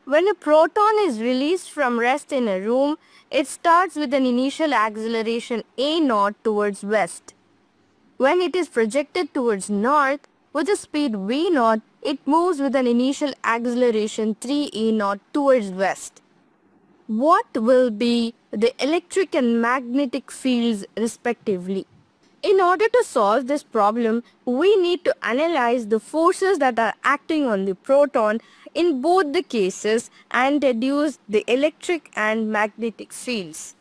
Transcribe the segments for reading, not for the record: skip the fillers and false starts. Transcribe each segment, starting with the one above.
When a proton is released from rest in a room, it starts with an initial acceleration a0 towards west. When it is projected towards north with a speed v0, it moves with an initial acceleration 3e0 towards west. What will be the electric and magnetic fields respectively? In order to solve this problem, we need to analyze the forces that are acting on the proton in both the cases and deduce the electric and magnetic fields.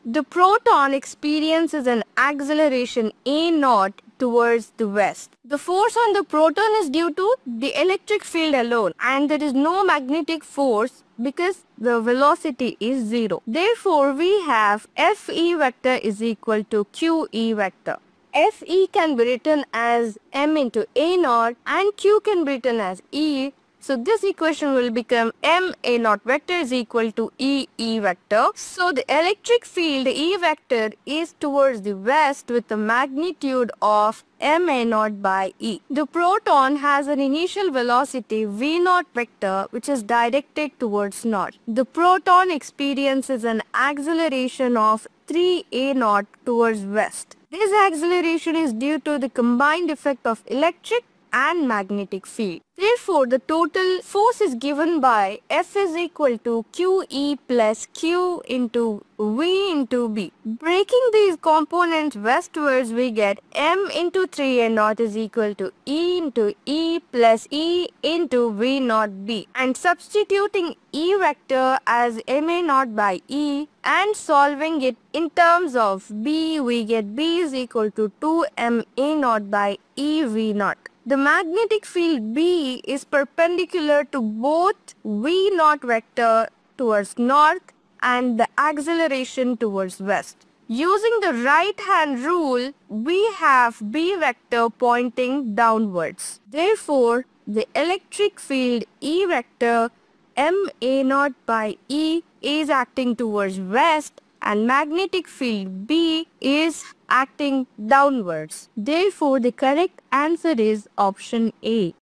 The proton experiences an acceleration a0 towards the west. The force on the proton is due to the electric field alone, and there is no magnetic force because the velocity is 0. Therefore, we have Fe vector is equal to Qe vector. Fe can be written as m into a0 and Q can be written as E. So this equation will become m a0 vector is equal to E vector. So the electric field E vector is towards the west with a magnitude of m a0 by E. The proton has an initial velocity v0 vector which is directed towards north. The proton experiences an acceleration of 3a0 towards west. This acceleration is due to the combined effect of electric and magnetic field. Therefore, the total force is given by F is equal to QE plus Q into V into B. Breaking these components westwards, we get M into 3A naught is equal to E into E plus E into V naught B. And substituting E vector as MA naught by E and solving it in terms of B, we get B is equal to 2MA naught by EV naught. The magnetic field B is perpendicular to both V naught vector towards north and the acceleration towards west. Using the right hand rule, we have B vector pointing downwards. Therefore, the electric field E vector MA naught by E is acting towards west and magnetic field B is acting downwards. Therefore, the correct answer is option A.